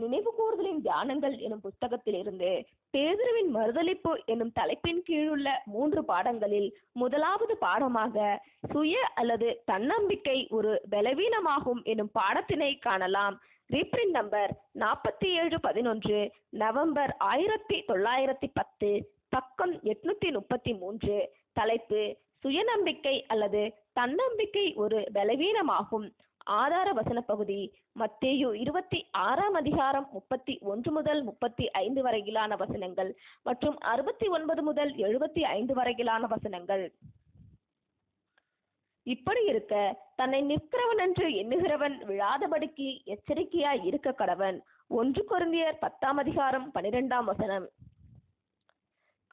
நினைவுகூர்தலின் தியானங்கள் எனும் புத்தகத்திலிருந்து பேதுருவின் மறுதலிப்பு எனும் தலைப்பின் கீழுள்ள 3 பாடங்களில் முதலாவது பாடமாக சுய அல்லது தன்னம்பிக்கை ஒரு பலவீனமாகும் எனும் பாடத்தினை காணலாம். ரீப்ரிண்ட் நம்பர் 4711, நவம்பர் 1910, பக்கம் 833. தலைப்பு சுயநம்பிக்கை அல்லது தன்னம்பிக்கை ஒரு பலவீனமாகும். ஆதார வசன பகுதி மத்தேயு 26ஆம் அதிகாரம் 31 முதல் 35 வரையிலான வசனங்கள் மற்றும் 69 முதல் 75 வரையிலான வசனங்கள். இப்படி இருக்க தன்னை நிற்கிறவன் என்று எண்ணுகிறவன் விழாதபடிக்கு எச்சரிக்கையாய் இருக்க கடவன். 1 கொரிந்தியர் 10ஆம் அதிகாரம் 12ஆம் வசனம்.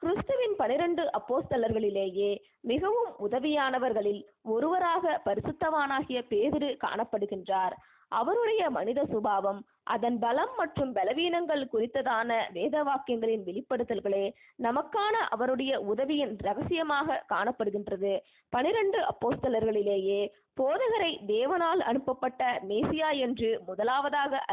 கிறிஸ்துவின் 12 அப்போஸ்தலர்களிலேயே மிகவும் உதவியானவர்களில் ஒருவராக பரிசுத்தவானாகிய பேதுரு காணப்படுகின்றார். அவருடைய மனித சுபாவம், அதன் பலம் மற்றும் பலவீனங்கள் குறித்ததான வேத வாக்கியங்களின் வெளிப்படுத்தல்களே நமக்கான அவருடைய உதவியின் ரகசியமாக காணப்படுகின்றது. 12 அப்போஸ்தலர்களிலேயே போதகரை தேவனால் அனுப்பப்பட்ட மேசியா என்று முதலாவதாக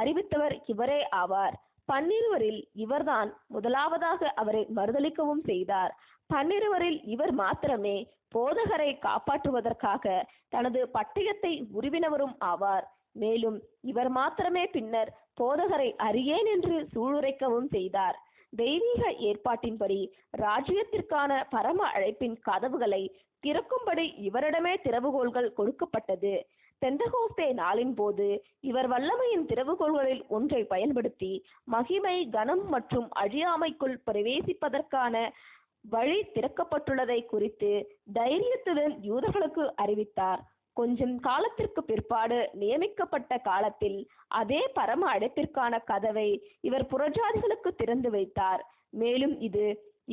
அறிவித்தவர் இவரே ஆவார். 12 இவர்தான் முதலாவதாக அவரை மறுதலிக்கவும் செய்தார். 12 இவர் மாத்திரமே போதகரை காப்பாற்றுவதற்காக தனது பட்டயத்தை உருவினவரும் ஆவார். மேலும் இவர் மாத்திரமே பின்னர் போதகரை அறியேன் என்று சூளுரைக்கவும் செய்தார். தெய்வீக ஏற்பாட்டின்படி ராஜ்யத்திற்கான பரம அழைப்பின் கதவுகளை திறக்கும்படி இவரிடமே திறவுகோல்கள் கொடுக்கப்பட்டது. பெந்தகோஸ்தே நாளின் போது இவர் வல்லமையின் திறவுகோல்களில் ஒன்றை பயன்படுத்தி மகிமை, கனம் மற்றும் அழியாமைக்குள் பிரவேசிப்பதற்கான வழி திறக்கப்பட்டுள்ளதை குறித்து தைரியத்துடன் யூதர்களுக்கு அறிவித்தார். கொஞ்சம் காலத்திற்கு பிற்பாடு நியமிக்கப்பட்ட காலத்தில் அதே பரம அழைப்பிற்கான கதவை இவர் புறஜாதிகளுக்கு திறந்து வைத்தார். மேலும்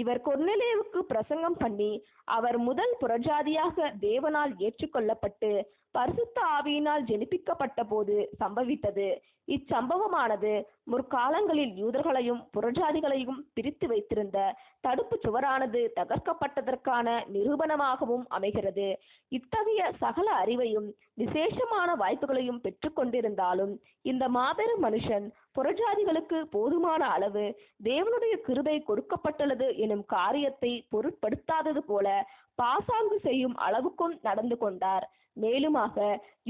இவர் கொர்நேலியுவுக்கு பிரசங்கம் பண்ணி அவர் முதல் புறஜாதியாக தேவனால் ஏற்றுக்கொள்ளப்பட்டு பரிசுத்த ஆவியினால் ஜெனிப்பிக்கப்பட்ட போது சம்பவித்தது. இச்சம்பவமானது முற்காலங்களில் யூதர்களையும் புறஜாதிகளையும் பிரித்து வைத்திருந்த தடுப்பு சுவரானது தகர்க்கப்பட்டதற்கான நிரூபணமாகவும் அமைகிறது. இத்தகைய சகல அறிவையும் விசேஷமான வாய்ப்புகளையும் பெற்றுக்கொண்டிருந்தாலும் இந்த மாபெரும் மனுஷன் புறஜாதிகளுக்கு போதுமான அளவு தேவனுடைய கிருபை கொடுக்கப்பட்டுள்ளது எனும் காரியத்தை பொருட்படுத்தாதது போல பாசாங்கு செய்யும் அளவுக்கும் நடந்து கொண்டார். மேலுமாக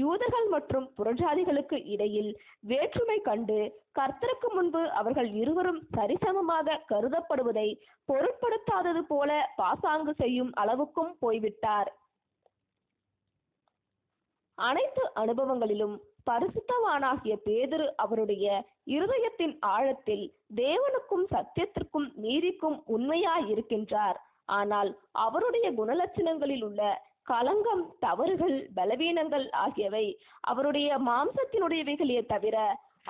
யூதர்கள் மற்றும் புறஜாதிகளுக்கு இடையில் வேற்றுமை கண்டு கர்த்தருக்கு முன்பு அவர்கள் இருவரும் சரிசமமாக கருதப்படுவதை பொருட்படுத்தாதது போல பாசாங்கு செய்யும் அளவுக்கும் போய்விட்டார். அனைத்து அனுபவங்களிலும் பரிசுத்தவானாகிய பேதுரு அவருடைய இருதயத்தின் ஆழத்தில் தேவனுக்கும் சத்தியத்திற்கும் நீதிக்கும் உண்மையாயிருக்கின்றார். ஆனால் அவருடைய குணலட்சணங்களில் உள்ள களங்கம், தவறுகள், பலவீனங்கள் ஆகியவை அவருடைய மாம்சத்தினுடையவைகளே தவிர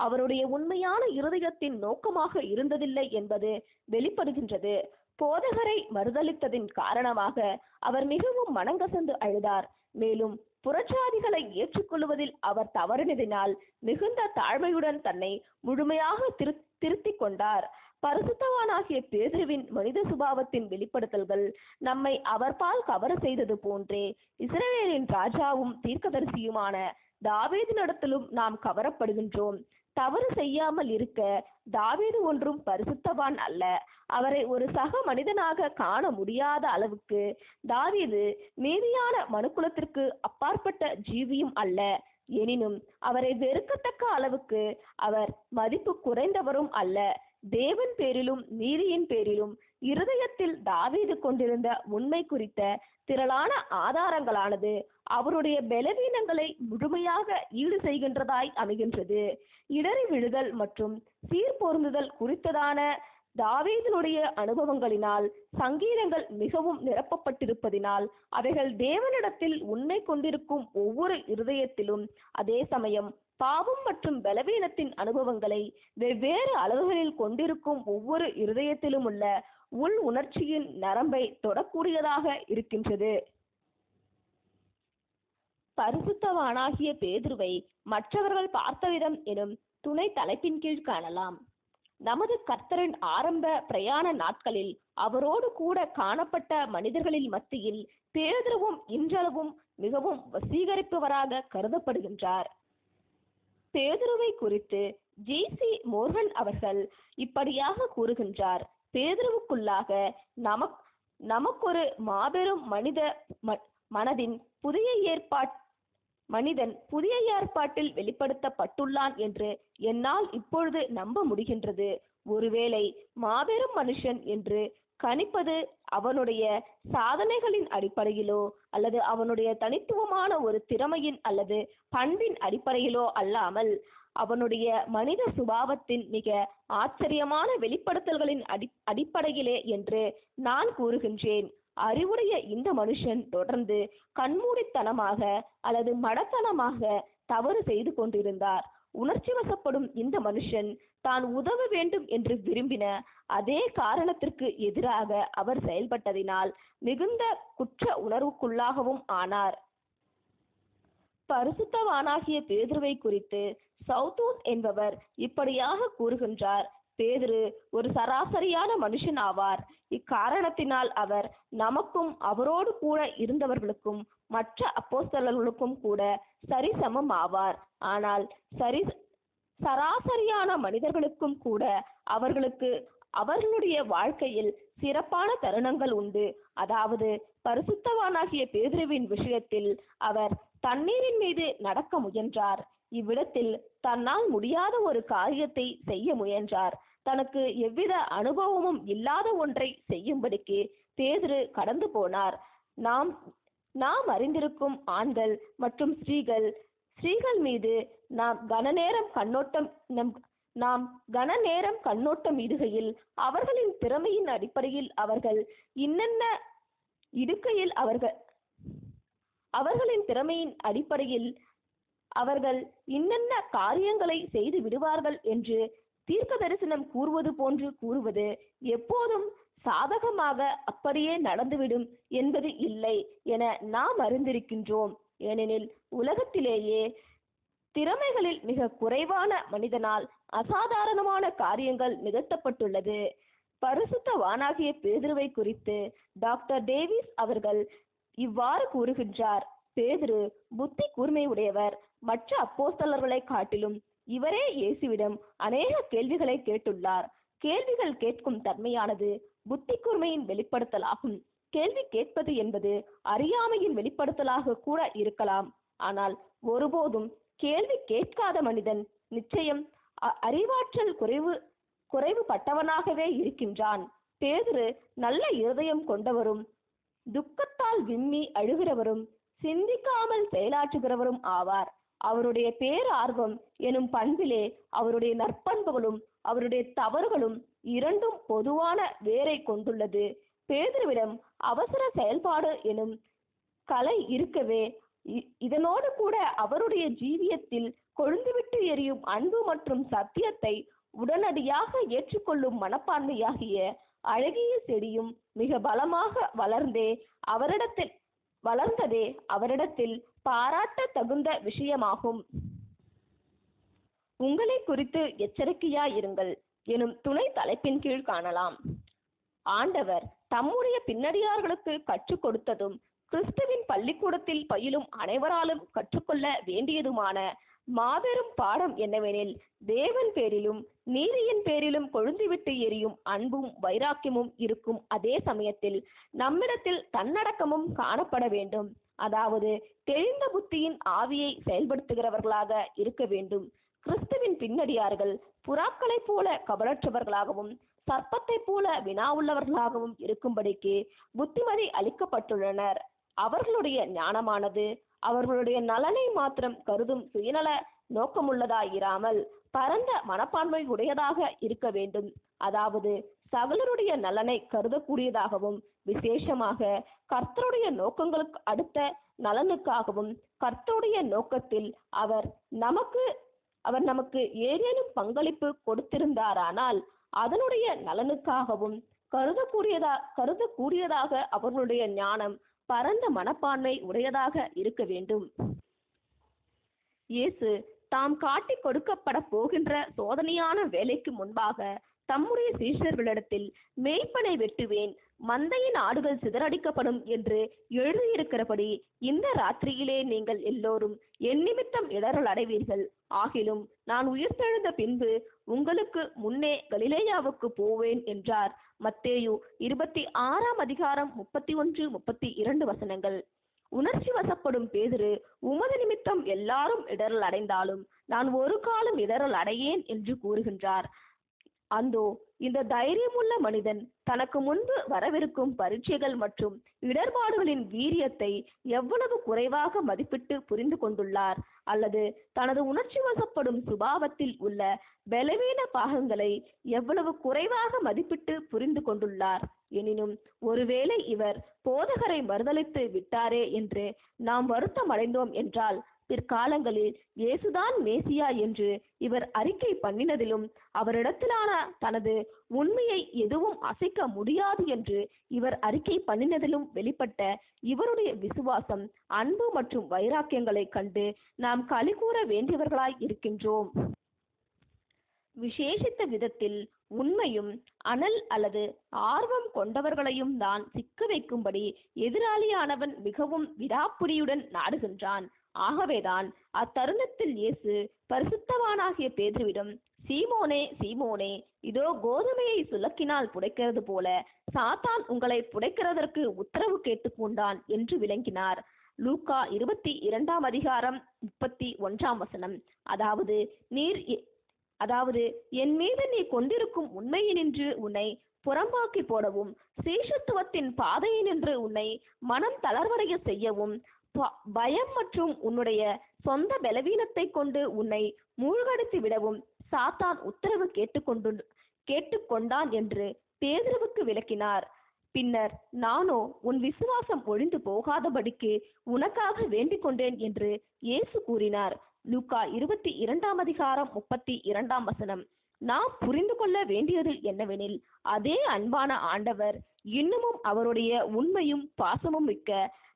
அவருடைய உண்மையான இருதயத்தின் நோக்கமாக இருந்ததில்லை என்பது வெளிப்படுகின்றது. போதகரை மறுதலித்ததின் காரணமாக அவர் மிகவும் மனங்கசந்து அழுதார். மேலும் புறஜாதிகளை ஏற்றுக்கொள்வதில் அவர் தவறினதினால் மிகுந்த தாழ்மையுடன் தன்னை முழுமையாக திருத்திக் கொண்டார். பரிசுத்தவானாகிய பேதுருவின் மனித சுபாவத்தின் வெளிப்படுத்தல்கள் நம்மை அவர்பால் கவர செய்தது போன்றே இஸ்ரவேலின் ராஜாவும் தீர்க்கதரிசியுமான தாவீதினிடத்திலும் நாம் கவரப்படுகின்றோம். தவறு செய்யாமல் இருக்க தாவீது ஒன்றும் பரிசுத்தவான் அல்ல. அவரை ஒரு சக மனிதனாக காண முடியாத அளவுக்கு தாவீது நீதியான மனுக்குலத்திற்கு அப்பாற்பட்ட ஜீவியும் அல்ல. எனினும் அவரை வெறுக்கத்தக்க அளவுக்கு அவர் மதிப்பு குறைந்தவரும் அல்ல. தேவன் பேரிலும் நீதியின் பேரிலும் இருதயத்தில் தாவீது கொண்டிருந்த உண்மை குறித்த திரளான ஆதாரங்களானது அவருடைய பலவீனங்களை முழுமையாக ஈடு செய்கின்றதாய் அமைகின்றது. இடறி விழுதல் மற்றும் சீர்பொருந்துதல் குறித்ததான தாவீதினுடைய அனுபவங்களினால் சங்கீதங்கள் மிகவும் நிரப்பப்பட்டிருப்பதினால் அவைகள் தேவனிடத்தில் உண்மை கொண்டிருக்கும் ஒவ்வொரு இருதயத்திலும் அதே சமயம் பாவம் மற்றும் பலவீனத்தின் அனுபவங்களை வெவ்வேறு அளவுகளில் கொண்டிருக்கும் ஒவ்வொரு இருதயத்திலும் உள்ள உள் உணர்ச்சியின் நரம்பை தொடக்கூடியதாக இருக்கின்றது. பரிசுத்தவானாகிய பேதுருவை மற்றவர்கள் பார்த்த விதம் எனும் துணை தலைப்பின் கீழ் காணலாம். நமது கர்த்தரின் ஆரம்ப பிரயாண நாட்களில் அவரோடு கூட காணப்பட்ட மனிதர்களின் மத்தியில் பேதுருவும் இன்றளவும் மிகவும் வசீகரிப்பவராக கருதப்படுகின்றார். பேதுருவை குறித்து ஜி.சி. மோர்கன் அவர்கள் இப்படியாக கூறுகின்றார்: பேதுருவுக்குள்ளாக நமக்கொரு மாபெரும் மனதின் மனிதன் புதிய ஏற்பாட்டில் வெளிப்படுத்தப்பட்டுள்ளான் என்று என்னால் இப்பொழுது நம்ப முடிகின்றது. ஒருவேளை மாபெரும் மனுஷன் என்று கணிப்பது அவனுடைய சாதனைகளின் அடிப்படையிலோ அல்லது அவனுடைய தனித்துவமான ஒரு திறமையின் அல்லது பண்பின் அடிப்படையிலோ அல்லாமல் அவனுடைய மனித சுபாவத்தின் மிக ஆச்சரியமான வெளிப்படுத்தல்களின் அடிப்படையிலே என்று நான் கூறுகின்றேன். அறிவுடைய இந்த மனுஷன் தொடர்ந்து கண்மூடித்தனமாக அல்லது மடத்தனமாக தவறு செய்து கொண்டிருந்தார். உணர்ச்சி வசப்படும் இந்த மனுஷன் தான் உதவ வேண்டும் என்று விரும்பின அதே காரணத்திற்கு எதிராக அவர் செயல்பட்டதினால் மிகுந்த குற்ற உணர்வுக்குள்ளாகவும் ஆனார். பரிசுத்தவானாகிய பேதுருவை குறித்து சவுத்தூஸ் என்பவர் இப்படியாக கூறுகின்றார்: பேதுரு ஒரு சராசரியான மனுஷன் ஆவார். இக்காரணத்தினால் அவர் நமக்கும் அவரோடு கூட இருந்தவர்களுக்கும் மற்ற அப்போஸ்தலர்களுக்கும் கூட சரிசமம் ஆவார். ஆனால் சராசரியான மனிதர்களுக்கும் கூட அவர்களுடைய வாழ்க்கையில் சிறப்பான தருணங்கள் உண்டு. அதாவது பரிசுத்தவானாகிய பேதுருவின் விஷயத்தில் அவர் தண்ணீரின் மீது நடக்க முயன்றார். இவ்விடத்தில் தன்னால் முடியாத ஒரு காரியத்தை செய்ய முயன்றார். தனக்கு எவ்வித அனுபவமும் இல்லாத ஒன்றை செய்யும்படிக்கு பேதுரு கடந்து போனார். நாம் அறிந்திருக்கும் ஆண்கள் மற்றும் ஸ்திரீகள் மீது நாம் கனநேரம் கண்ணோட்டம் இடுகையில் அவர்களின் திறமையின் அடிப்படையில் அவர்கள் இன்னென்ன காரியங்களை செய்து விடுவார்கள் என்று தீர்க்க தரிசனம் கூறுவது போன்று கூறுவது எப்போதும் சாதகமாக அப்படியே நடந்துவிடும் என்பது இல்லை என நாம் அறிந்திருக்கின்றோம். ஏனெனில் உலகத்திலேயே திறமைகளில் மிக குறைவான மனிதனால் அசாதாரணமான காரியங்கள் நிகழ்த்தப்பட்டுள்ளது. பரிசுத்தவானாகிய பேதுருவை குறித்து டாக்டர் டேவிஸ் அவர்கள் இவ்வாறு கூறுகின்றார்: பேதுரு புத்தி கூர்மை உடையவர். மற்ற அப்போஸ்தலர்களை காட்டிலும் இவரே இயேசுவிடம் அநேக கேள்விகளை கேட்டுள்ளார். கேள்விகள் கேட்கும் தன்மையானது புத்தி கூர்மையின் வெளிப்படுத்தலாகும். கேள்வி கேட்பது என்பது அறியாமையின் வெளிப்படுத்தலாக கூட இருக்கலாம். ஆனால் ஒருபோதும் கேள்வி கேட்காத மனிதன் நிச்சயம் அறிவாற்றல் குறைவுபட்டவனாகவே இருக்கின்றான். பேதுரு நல்ல இருதயம் கொண்டவரும் துக்கத்தால் விம்மி அழுகிறவரும் சிந்திக்காமல் செயலாற்றுகிறவரும் ஆவார். அவருடைய பேரார்வம் எனும் பண்பிலே அவருடைய நற்பண்புகளும் அவருடைய தவறுகளும் இரண்டும் பொதுவான வேரை கொண்டுள்ளது. பேதுருவிடம் அவசர செயல்பாடு எனும் கலை இருக்கவே இதனோடு கூட அவருடைய ஜீவியத்தில் கொழுந்துவிட்டு எரியும் அன்பு மற்றும் சத்தியத்தை உடனடியாக ஏற்றுக்கொள்ளும் மனப்பான்மையாகிய அழகிய செடியும் மிக பலமாக வளர்ந்ததே அவரிடத்தில் பாராட்ட தகுந்த விஷயமாகும். உங்களை குறித்து எச்சரிக்கையாயிருங்கள் எனும் துணை தலைப்பின் கீழ் காணலாம். ஆண்டவர் தம்முடைய பின்னடியார்களுக்கு கற்றுக் கொடுத்ததும் கிறிஸ்துவின் பள்ளிக்கூடத்தில் பயிலும் அனைவராலும் கற்றுக்கொள்ள வேண்டியதுமான மாபெரும் பாடம் என்னவெனில், தேவன் பேரிலும் நீதியின் பேரிலும் கொழுந்துவிட்டு எரியும் அன்பும் வைராக்கியமும் இருக்கும் அதே சமயத்தில் நம்மிடத்தில் தன்னடக்கமும் காணப்பட வேண்டும். அதாவது தெளிந்த புத்தியின் ஆவியை செயல்படுத்துகிறவர்களாக இருக்க வேண்டும். கிறிஸ்துவின் பின்னடியார்கள் புறாக்களைப் போல கபடற்றவர்களாகவும் சர்ப்பத்தை போல வினா உள்ளவர்களாகவும் இருக்கும்படிக்கு புத்திமதி அளிக்கப்பட்டுள்ளனர். அவர்களுடைய ஞானமானது அவர்களுடைய நலனை மாத்திரம் கருதும் சுயநல நோக்கமுள்ளதாயிராமல் பரந்த மனப்பான்மை உடையதாக இருக்க வேண்டும். அதாவது சகலருடைய நலனை கருதக்கூடியதாகவும் விசேஷமாக கர்த்தருடைய நோக்கங்களுக்கு அடுத்த நலனுக்காகவும் கர்த்தருடைய நோக்கத்தில் அவர் நமக்கு ஏதேனும் பங்களிப்பு கொடுத்திருந்தாரானால் அதனுடைய நலனுக்காகவும் கருதக்கூடியதாக அவர்களுடைய ஞானம் பரந்த மனப்பான்மை உடையதாக இருக்க வேண்டும். இயேசு தாம் காட்டிக் கொடுக்கப்பட போகின்ற சோதனையான வேலைக்கு முன்பாக தம்முடைய சீஷர்களிடத்தில் மேய்ப்பனை வெட்டுவேன், மந்தையின் ஆடுகள் சிதறடிக்கப்படும் என்று எழுதியிருக்கிறபடி இந்த ராத்திரியிலே நீங்கள் எல்லோரும் என் நிமித்தம் இடரல் அடைவீர்கள். ஆகிலும் நான் உயிர்த்தெழுந்த பின்பு உங்களுக்கு முன்னே கலிலேயாவுக்கு போவேன் என்றார். மத்தேயு 26 31-32 உணர்ச்சி வசப்படும் பேதுரு, உமது நிமித்தம் எல்லாரும் இடரல் அடைந்தாலும் நான் ஒரு காலம் இடரல் அடையேன் என்று கூறுகின்றார். அந்தோ இந்த தைரியமுள்ள மனிதன் தனக்கு முன்பு வரவிருக்கும் பரீட்சைகள் மற்றும் இடர்பாடுகளின் வீரியத்தை எவ்வளவு குறைவாக மதிப்பிட்டு புரிந்து கொண்டுள்ளார், அல்லது தனது உணர்ச்சி வசப்படும் சுபாவத்தில் உள்ள பலவீன பாகங்களை எவ்வளவு குறைவாக மதிப்பிட்டு புரிந்து கொண்டுள்ளார். எனினும் ஒருவேளை இவர் போதகரை மறுதலித்து விட்டாரே என்று நாம் வருத்தம் அடைந்தோம் என்றால், பிற்காலங்களில் இயேசுதான் மேசியா என்று இவர் அறிக்கை பண்ணினதிலும் அவரிடத்திலான தனது உண்மையை எதுவும் அசைக்க முடியாது என்று இவர் அறிக்கை பண்ணினதிலும் வெளிப்பட்ட இவருடைய விசுவாசம், அன்பு மற்றும் வைராக்கியங்களை கண்டு நாம் களி கூற வேண்டியவர்களாய் இருக்கின்றோம். விசேஷித்த விதத்தில் உண்மையும் அனல் அல்லது ஆர்வம் கொண்டவர்களையும் தான் சிக்க வைக்கும்படி எதிராளியானவன் மிகவும் விடாப்புடியுடன் நாடுகின்றான். ஆகவேதான் அத்தருணத்தில் இயேசு பரிசுத்தவானாகிய பேதுருவிடம், சீமோனே சீமோனே, இதோ கோதுமையை சுலக்கினால் புடைக்கிறது போல சாத்தான் உங்களை புடைக்கிறதற்கு உத்தரவு கேட்டுக்கொண்டான் என்று விளங்கினார். லூக்கா 22 அதாவது என் மீது நீ கொண்டிருக்கும் உண்மையினின்று உன்னை புறம்பாக்கி போடவும், சீஷத்துவத்தின் பாதையினின்று உன்னை மனம் தளர்வடைய செய்யவும், பயம் மற்றும் உன்னுடைய சொந்த பலவீனத்தை கொண்டு உன்னை மூழ்கடித்து விடவும் சாத்தான் உத்தரவு கேட்டுக்கொண்டான் என்று பேதுருவுக்கு விளக்கினார். பின்னர், நானோ உன் விசுவாசம் ஒழிந்து போகாதபடிக்கு உனக்காக வேண்டிக் கொண்டேன் என்று இயேசு கூறினார். லூக்கா 22 நாம் புரிந்து கொள்ள வேண்டியது என்னவெனில், அதே அன்பான ஆண்டவர் இன்னமும் அவருடைய உண்மையும் பாசமும் மிக்க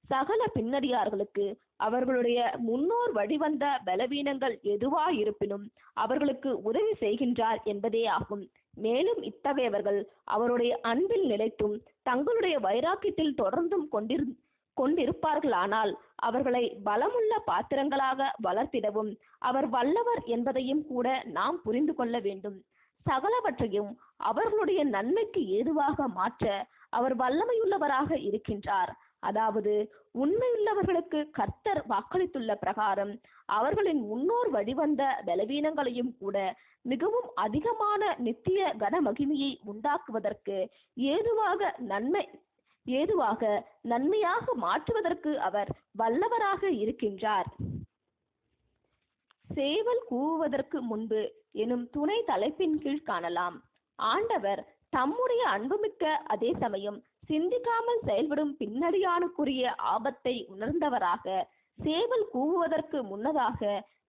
சகல பின்னடியார்களுக்கு அவர்களுடைய முன்னோர் வழிவந்த பலவீனங்கள் எதுவாயிருப்பினும் அவர்களுக்கு உதவி செய்கின்றார் என்பதே ஆகும். மேலும் இத்தகையவர்கள் அவருடைய அன்பில் நிலைத்தும் தங்களுடைய வைராக்கியத்தில் தொடர்ந்தும் கொண்டிருப்பார்களானால் அவர்களை பலமுள்ள பாத்திரங்களாக வளர்த்திடவும் அவர் வல்லவர் என்பதையும் கூட நாம் புரிந்து கொள்ள வேண்டும். சகலவற்றையும் அவர்களுடைய நன்மைக்கு ஏதுவாக மாற்ற அவர் வல்லமையுள்ளவராக இருக்கின்றார். அதாவது, உண்மையுள்ளவர்களுக்கு கர்த்தர் வாக்களித்துள்ள பிரகாரம் அவர்களின் முன்னோர் வழிவந்த பலவீனங்களையும் கூட மிகவும் அதிகமான நித்திய கனமகிமையை உண்டாக்குவதற்கு ஏதுவாக நன்மையாக மாற்றுவதற்கு அவர் வல்லவராக இருக்கின்றார். சேவல் கூவுவதற்கு முன்பு எனும் துணை தலைப்பின் கீழ் காணலாம். ஆண்டவர் தம்முடைய அன்புமிக்க அதே சமயம் சிந்திக்காமல் செயல்படும் பின்னடியானுக்குரிய ஆபத்தை உணர்ந்தவராக சேவல் கூவுவதற்கு முன்னதாக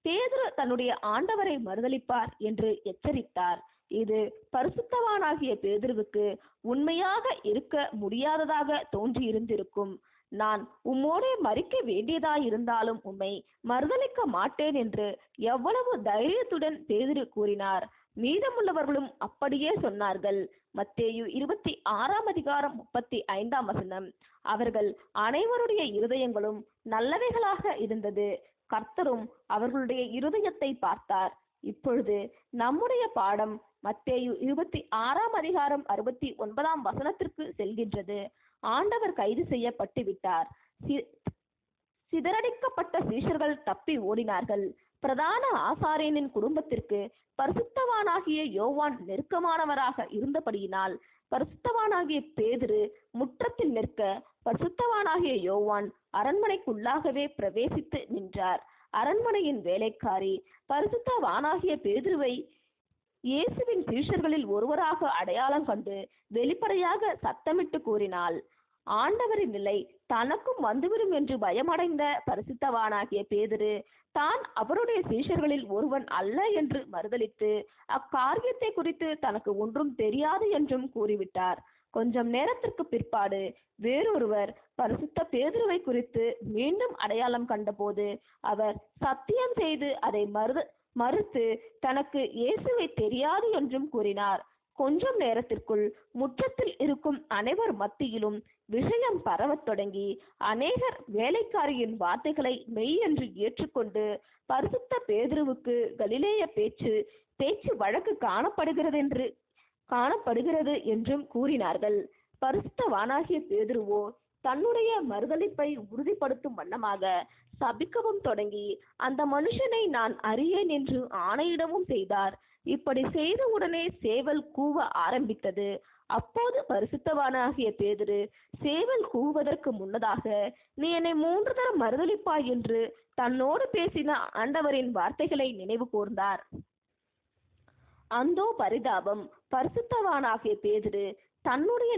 பேதுரு தன்னுடைய ஆண்டவரை மறுதலிப்பார் என்று எச்சரித்தார். இது பரிசுத்தவானாகிய பேதுருவுக்கு உண்மையாக இருக்க முடியாததாக தோன்றியிருந்திருக்கும். நான் உம்மோடே மறிக்க வேண்டியதாயிருந்தாலும் உம்மை மறுதலிக்க மாட்டேன் என்று எவ்வளவு தைரியத்துடன் பேதுரு கூறினார். மீதமுள்ளவர்களும் அப்படியே சொன்னார்கள். மத்தேயு 26 அவர்கள் அனைவருடைய இருதயங்களும் நல்லவைகளாக இருந்தது. கர்த்தரும் அவர்களுடைய இருதயத்தை பார்த்தார். இப்பொழுது நம்முடைய பாடம் மத்தேயு 26 செல்கின்றது. ஆண்டவர் கைது செய்யப்பட்டு விட்டார். சிதறடிக்கப்பட்ட சீஷர்கள் தப்பி ஓடினார்கள். பிரதான ஆசாரியனின் குடும்பத்திற்கு பரிசுத்தவானாகிய யோவான் நெருக்கமானவராக இருந்தபடியினால் பரிசுத்தவானாகிய பேதுரு முற்றத்தில் நிற்க, பரிசுத்தவானாகிய யோவான் அரண்மனைக்குள்ளாகவே பிரவேசித்து நின்றார். அரண்மனையின் வேலைக்காரி பரிசுத்தவானாகிய பேதுருவை இயேசுவின் சீஷர்களில் ஒருவராக அடையாளம் கண்டு வெளிப்படையாக சத்தமிட்டு கூறினாள். ஆண்டவரின் நிலை தனக்கும் வந்துவிடும் என்று பயமடைந்த பரிசுத்தவானாகிய பேதுரு தான் அவருடைய சீஷர்களில் ஒருவன் அல்ல என்று மறுதலித்து அக்காரியத்தை குறித்து தனக்கு ஒன்றும் தெரியாது என்றும் கூறிவிட்டார். கொஞ்சம் நேரத்திற்கு பிற்பாடு வேறொருவர் பரிசுத்த பேதுருவை குறித்து மீண்டும் அடையாளம் கண்டபோது அவர் சத்தியம் செய்து அதை மறுத்து தனக்கு இயேசுவை தெரியாது என்றும் கூறினார். கொஞ்சம் நேரத்திற்குள் முற்றத்தில் இருக்கும் அனைவர் மத்தியிலும் விஷயம் பரவத் தொடங்கி அநேகர் வேலைக்காரியின் வார்த்தைகளை மெய் என்று ஏற்றுக்கொண்டு பரிசுத்த பேதுருவுக்கு கலிலேய பேச்சு வழக்கு காணப்படுகிறது என்றும் கூறினார்கள். பரிசுத்தவானாகிய பேதுருவோ தன்னுடைய மறுதலிப்பை உறுதிப்படுத்தும் வண்ணமாக சபிக்கவும் தொடங்கி அந்த மனுஷனை நான் அறியேன் என்று ஆணையிடவும் செய்தார். இப்படி செய்த உடனே சேவல் கூவ ஆரம்பித்தது. அப்போது பரிசுத்தவானாகிய பேதுரு சேவல் கூவுவதற்கு முன்னதாக நீ என்னை 3 தரம் மறுதலிப்பாய் என்று தன்னோடு பேசின ஆண்டவரின் வார்த்தைகளை நினைவு கூர்ந்தார். அந்தோ பரிதாபம்! பரிசுத்தவானாகிய பேதுரு தன்னுடைய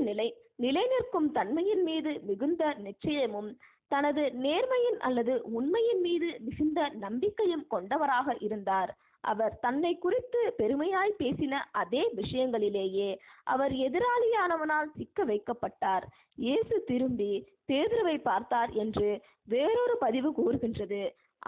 நிலை நிற்கும் தன்மையின் மீது மிகுந்த நிச்சயமும் தனது நேர்மையின் அல்லது உண்மையின் மீது மிகுந்த நம்பிக்கையும் கொண்டவராக இருந்தார். அவர் தன்னை குறித்து பெருமையாய் பேசின அதே விஷயங்களிலேயே அவர் எதிராளியானவனால் சிக்க வைக்கப்பட்டார். இயேசு திரும்பி பேதுருவை பார்த்தார் என்று வேறொரு பதிவு கூறுகின்றது.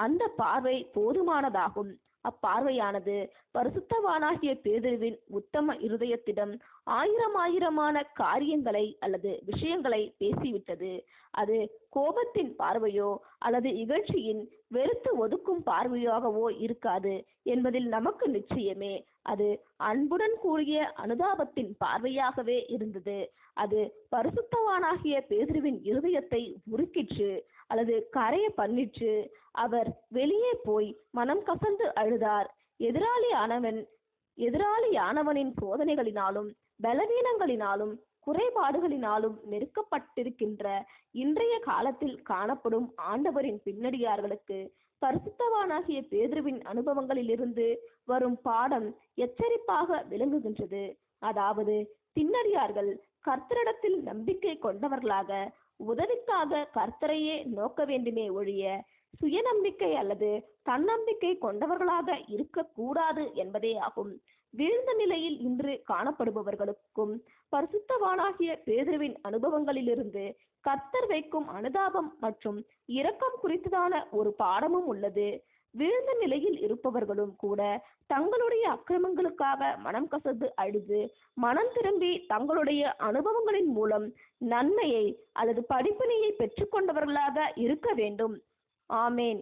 அந்த பார்வை போதுமானதாகும். அப்பார்வையானது பரிசுத்தவானாகிய பேதுருவின் உத்தம இருதயத்திடம் ஆயிரமான காரியங்களை அல்லது விஷயங்களை பேசிவிட்டது. அது கோபத்தின் பார்வையோ அல்லது இகழ்ச்சியின் வெறுத்து ஒதுக்கும் பார்வையாகவோ இருக்காது என்பதில் நமக்கு நிச்சயமே. அது அன்புடன் கூடிய அனுதாபத்தின் பார்வையாகவே இருந்தது. அது பரிசுத்தவானாகிய பேதுருவின் இருதயத்தை உருக்கிற்று அல்லது கரைய பண்ணிற்று. அவர் வெளியே போய் மனம் கசந்து அழுதார். எதிராளியானவனின் சோதனைகளினாலும் பலவீனங்களினாலும் குறைபாடுகளினாலும் நெருக்கப்பட்டிருக்கின்ற இன்றைய காலத்தில் காணப்படும் ஆண்டவரின் பின்னடியார்களுக்கு பரிசுத்தவானாகிய பேதுருவின் அனுபவங்களிலிருந்து வரும் பாடம் எச்சரிப்பாக விளங்குகின்றது. அதாவது பின்னடியார்கள் கர்த்தரிடத்தில் நம்பிக்கை கொண்டவர்களாக உதவிக்காக கர்த்தரையே நோக்க வேண்டுமே ஒழிய சுயநம்பிக்கை அல்லது தன்னம்பிக்கை கொண்டவர்களாக இருக்கக்கூடாது என்பதே ஆகும். வீழ்ந்த நிலையில் இன்று காணப்படுபவர்களுக்கும் பரிசுத்தவானாகிய பேதுருவின் அனுபவங்களிலிருந்து கர்த்தர் வைக்கும் அனுதாபம் மற்றும் இரக்கம் குறித்ததான ஒரு பாடமும் உள்ளது. வீழ்ந்த நிலையில் இருப்பவர்களும் கூட தங்களுடைய அக்கிரமங்களுக்காக மனம் கசந்து அழுது மனம் திரும்பி தங்களுடைய அனுபவங்களின் மூலம் நன்மையை அல்லது படிப்பினையை பெற்றுக்கொண்டவர்களாக இருக்க வேண்டும். ஆமேன்.